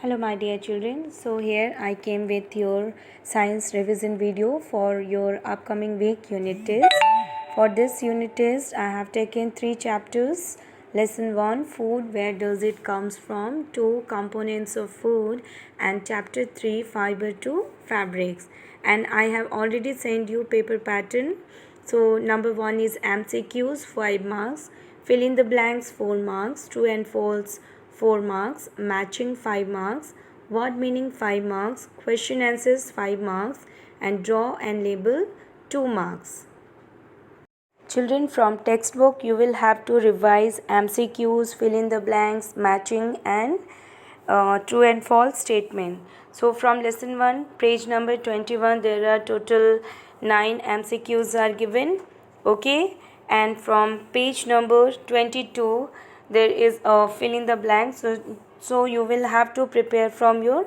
Hello my dear children. So here I came with your science revision video for your upcoming week unit test. For this unit test I have taken 3 chapters. Lesson 1 food, where does it comes from, 2 components of food, and chapter 3 fiber to fabrics. And I have already sent you paper pattern. So number 1 is MCQs 5 marks, fill in the blanks 4 marks, true and false 4 marks, matching 5 marks, word meaning 5 marks, question answers 5 marks, and draw and label 2 marks. Children, from textbook you will have to revise MCQs, fill in the blanks, matching, and true and false statement. So from lesson 1 page number 21 there are total 9 MCQs are given. Okay, and from page number 22 there is a fill in the blanks, so you will have to prepare from your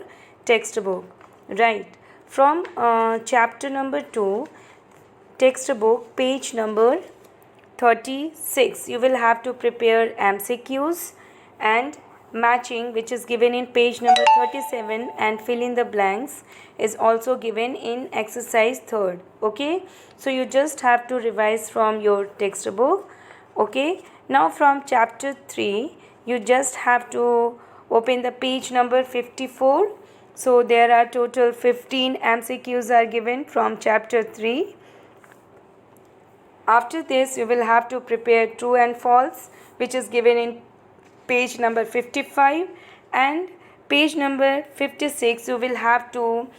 textbook, right? From chapter number 2 textbook page number 36 you will have to prepare MCQs, and matching, which is given in page number 37, and fill in the blanks is also given in exercise 3rd. Okay, so you just have to revise from your textbook. Okay, now from chapter 3 you just have to open the page number 54. So there are total 15 MCQs are given from chapter 3. After this you will have to prepare true and false, which is given in page number 55, and page number 56 you will have to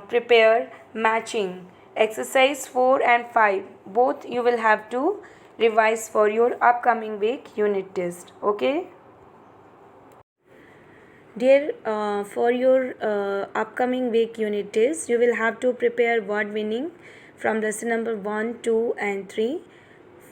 prepare matching. Exercise 4 and 5 both you will have to revise for your upcoming week unit test. Okay dear, for your upcoming week unit test you will have to prepare word meaning from lesson number 1, 2 and 3.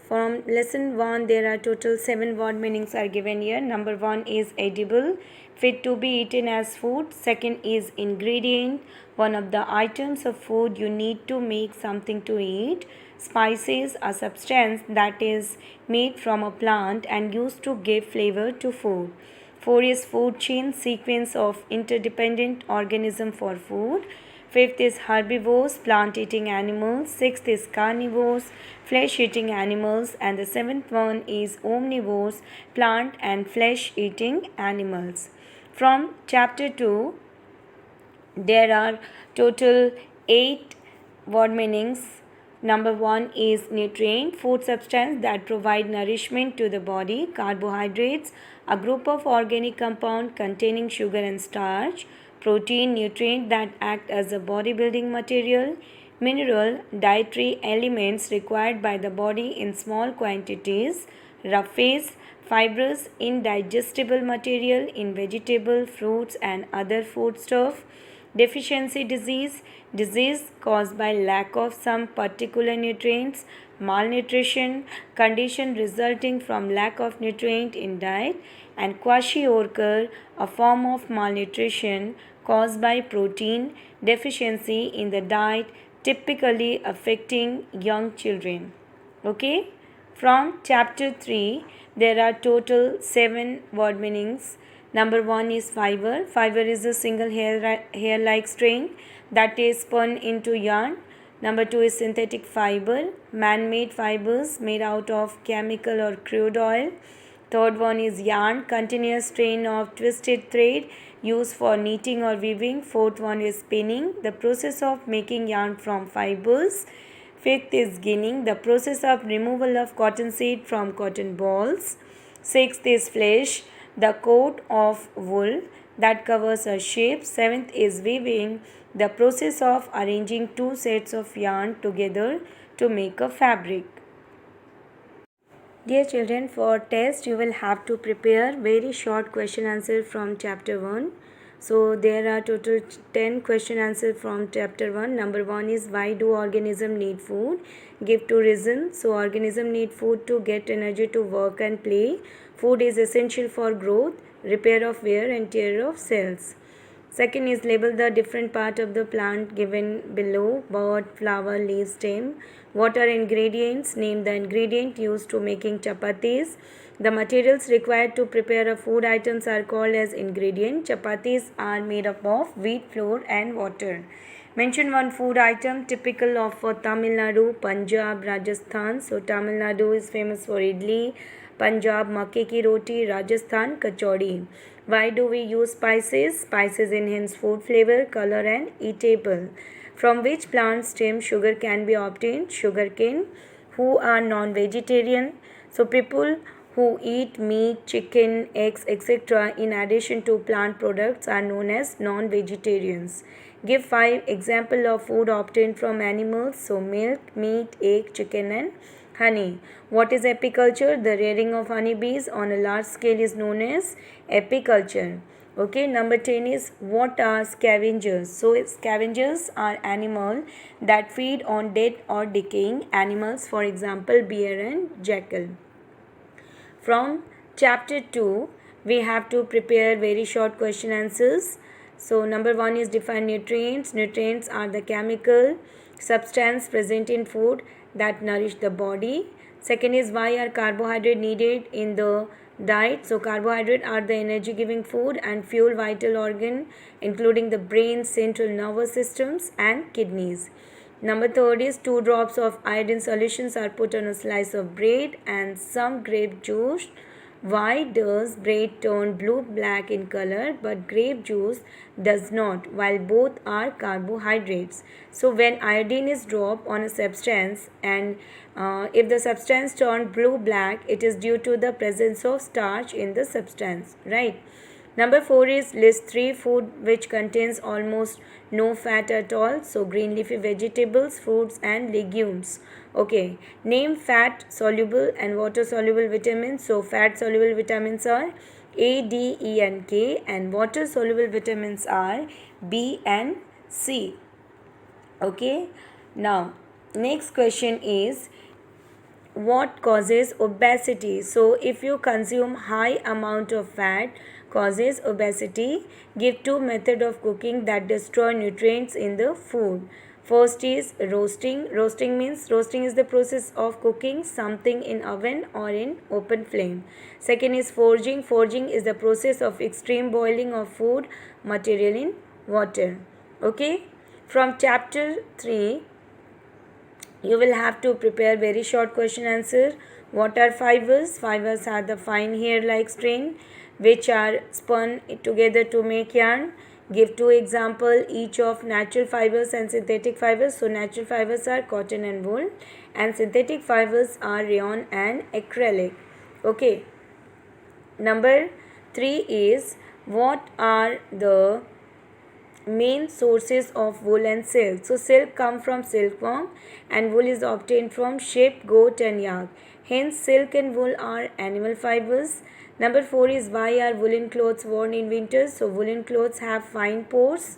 From lesson 1 there are total 7 word meanings are given here. Number 1 is edible, fit to be eaten as food. Second is ingredient, one of the items of food you need to make something to eat. Spices, a substance that is made from a plant and used to give flavor to food. 4 is food chain, sequence of interdependent organism for food. 5th is herbivores, plant-eating animals. 6th is carnivores, flesh-eating animals. And the 7th one is omnivores, plant and flesh-eating animals. From chapter 2, there are total 8 word meanings. Number 1 is nutrient, food substance that provide nourishment to the body. Carbohydrates, a group of organic compound containing sugar and starch. Protein, nutrient that act as a bodybuilding material. Mineral, dietary elements required by the body in small quantities. Roughage, fibrous, indigestible material in vegetable, fruits and other foodstuff. Deficiency disease, disease caused by lack of some particular nutrients. Malnutrition, condition resulting from lack of nutrient in diet. And kwashiorkor, a form of malnutrition caused by protein deficiency in the diet, typically affecting young children. Okay, from chapter 3 there are total 7 word meanings. Number 1 is fiber. Fiber is a single hair-like strain that is spun into yarn. Number 2 is synthetic fiber, man-made fibers made out of chemical or crude oil. Third one is yarn, continuous strain of twisted thread used for knitting or weaving. Fourth one is spinning, the process of making yarn from fibers. Fifth is ginning, the process of removal of cottonseed from cotton balls. Sixth is flesh, the coat of wool that covers a shape. Seventh is weaving, the process of arranging two sets of yarn together to make a fabric. Dear children, for test you will have to prepare very short question answer from chapter 1. So there are total 10 question answer from chapter 1. Number 1 is why do organism need food? Give 2 reasons. So organism need food to get energy to work and play. Food is essential for growth, repair of wear and tear of cells. Second is label the different part of the plant given below: bud, flower, leaf, stem. What are ingredients? Name the ingredient used to making chapatis. The materials required to prepare a food items are called as ingredient. Chapatis are made up of wheat flour and water. Mention one food item typical of Tamil Nadu, Punjab, Rajasthan. So Tamil Nadu is famous for idli, Punjab makke ki roti, Rajasthan kachori. Why do we use spices? Spices enhance food flavor, color and eatable. From which plant stem sugar can be obtained? Sugarcane. Who are non-vegetarian? So people who eat meat, chicken, eggs, etc. in addition to plant products are known as non-vegetarians. Give 5 examples of food obtained from animals. So milk, meat, egg, chicken and honey. What is apiculture? The rearing of honeybees on a large scale is known as apiculture. Okay, number 10 is what are scavengers? So scavengers are animals that feed on dead or decaying animals, for example bear and jackal. From chapter 2 we have to prepare very short question answers. So number 1 is define nutrients. Nutrients are the chemical substance present in food that nourish the body. Second is why are carbohydrate needed in the diet? So carbohydrate are the energy giving food and fuel vital organ including the brain, central nervous systems and kidneys. Number 3 is 2 drops of iodine solutions are put on a slice of bread and some grape juice. Why does bread turn blue-black in color but grape juice does not, while both are carbohydrates? So when iodine is dropped on a substance and if the substance turned blue-black, it is due to the presence of starch in the substance, right? Number 4 is list 3 food which contains almost no fat at all. So green leafy vegetables, fruits and legumes. Okay, name fat soluble and water soluble vitamins. So fat soluble vitamins are A, D, E and K and water soluble vitamins are B and C. Okay, now next question is what causes obesity? So if you consume high amount of fat causes obesity. Give 2 methods of cooking that destroy nutrients in the food. First is roasting. Roasting is the process of cooking something in oven or in open flame. Second is forging. Forging is the process of extreme boiling of food material in water. Okay. From chapter 3 you will have to prepare very short question answer. What are fibers? Fibers are the fine hair-like strain which are spun together to make yarn. Give 2 examples each of natural fibers and synthetic fibers. So natural fibers are cotton and wool and synthetic fibers are rayon and acrylic. Okay. Number 3 is what are the main sources of wool and silk? So silk comes from silkworm and wool is obtained from sheep, goat and yak. Hence silk and wool are animal fibers. Number 4 is why are woolen clothes worn in winter? So woolen clothes have fine pores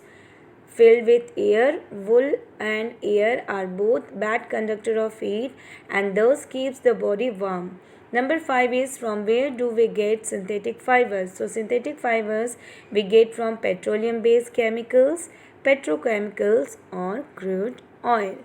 filled with air. Wool and air are both bad conductor of heat and thus keeps the body warm. Number 5 is from where do we get synthetic fibers? So synthetic fibers we get from petroleum based chemicals, petrochemicals or crude oil.